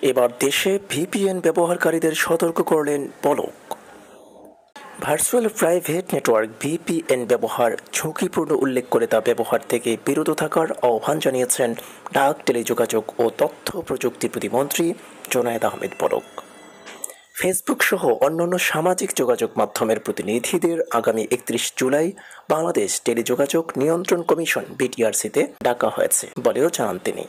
এবার দেশে ভিপিএন ব্যবহারকারীদের সতর্ক করলেন পলক। ভার্চুয়াল প্রাইভেট নেটওয়ার্ক ভিপিএন ব্যবহার ঝুঁকিপূর্ণ উল্লেখ করে তা ব্যবহার থেকে বিরত থাকার আহ্বান জানিয়েছেন ডাক, টেলিযোগাযোগ ও তথ্য প্রযুক্তি প্রতিমন্ত্রী জোনায়েদ আহমেদ পলক। ফেসবুক সহ অন্যান্য সামাজিক যোগাযোগ মাধ্যমের প্রতিনিধিদের আগামী ৩১ জুলাই বাংলাদেশ টেলিযোগাযোগ নিয়ন্ত্রণ কমিশন বিটিআরসিতে ডাকা হয়েছে বলেও জানান তিনি।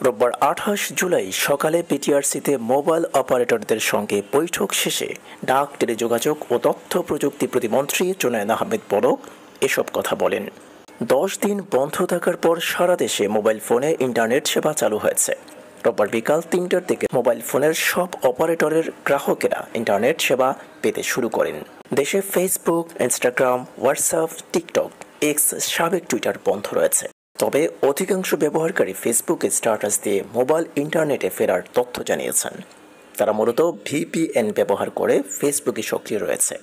রোববার ২৮ জুলাই সকালে বিটিআরসিতে মোবাইল অপারেটরদের সঙ্গে বৈঠক শেষে ডাক, টেলিযোগাযোগ ও তথ্য প্রযুক্তি প্রতিমন্ত্রী জোনায়েদ আহমেদ পলক এসব কথা বলেন। ১০ দিন বন্ধ থাকার পর সারা দেশে মোবাইল ফোনে ইন্টারনেট সেবা চালু হয়েছে। রোববার বিকাল ৩টার দিকে মোবাইল ফোনের সব অপারেটরের গ্রাহকেরা ইন্টারনেট সেবা পেতে শুরু করেন। দেশে Facebook, Instagram, WhatsApp, TikTok, x সাবেক টুইটার বন্ধ রয়েছে। তবে অধিকাংশ ব্যবহারকারী ফেসবুকে স্ট্যাটাস দিয়ে মোবাইল ইন্টারনেটে ফেরার তথ্য জানিয়েছেন। তারা মূলত ভিপিএন ব্যবহার করে ফেসবুকে সক্রিয় রয়েছে।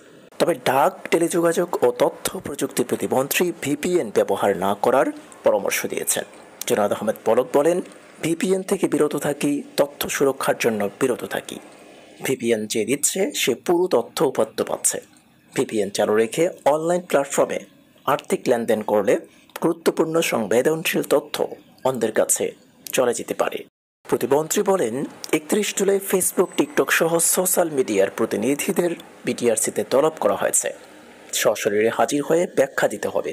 তবে ডাক, টেলিযোগাযোগ ও তথ্য প্রযুক্তি প্রতিমন্ত্রী ভিপিএন ব্যবহার না করার পরামর্শ দিয়েছেন। জোনায়েদ আহমেদ পলক বলেন, ভিপিএন থেকে বিরত থাকি, তথ্য সুরক্ষার জন্য বিরত থাকি। ভিপিএন যে দিচ্ছে সে পুরো তথ্য উপাত্ত পাচ্ছে। ভিপিএন চালু রেখে অনলাইন প্ল্যাটফর্মে আর্থিক লেনদেন করলে গুরুত্বপূর্ণ সংবেদনশীল তথ্য অন্যদের কাছে চলে যেতে পারে। প্রতিমন্ত্রী বলেন, ৩১ জুলাই ফেসবুক, টিকটক সহ সোশ্যাল মিডিয়ার প্রতিনিধিদের বিটিআরসিতে তলব করা হয়েছে। সশরীরে হাজির হয়ে ব্যাখ্যা দিতে হবে।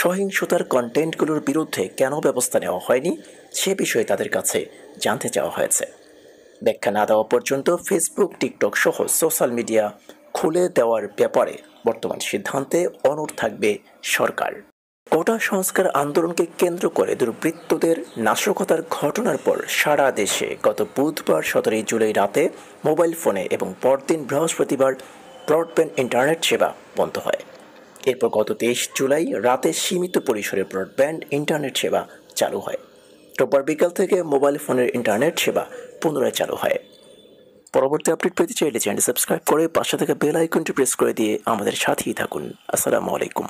সহিংসতার কন্টেন্টগুলোর বিরুদ্ধে কেন ব্যবস্থা নেওয়া হয়নি সে বিষয়ে তাদের কাছে জানতে চাওয়া হয়েছে। ব্যাখ্যা না দেওয়া পর্যন্ত ফেসবুক, টিকটক সহ সোশ্যাল মিডিয়া খুলে দেওয়ার ব্যাপারে বর্তমান সিদ্ধান্তে অনড় থাকবে সরকার। কোটা সংস্কার আন্দোলনকে কেন্দ্র করে দুর্বৃত্তদের নাশকতার ঘটনার পর সারা দেশে গত বুধবার ১৭ জুলাই রাতে মোবাইল ফোনে এবং পরদিন বৃহস্পতিবার ব্রডব্যান্ড ইন্টারনেট সেবা বন্ধ হয়। এরপর গত ২৩ জুলাই রাতে সীমিত পরিসরে ব্রডব্যান্ড ইন্টারনেট সেবা চালু হয়। রোববার বিকাল থেকে মোবাইল ফোনের ইন্টারনেট সেবা পুনরায় চালু হয়। পরবর্তী আপডেট পেতে চাইলে চ্যানেলটি সাবস্ক্রাইব করে পাশে থাকা বেল আইকনটি প্রেস করে দিয়ে আমাদের সাথেই থাকুন। আসসালামু আলাইকুম।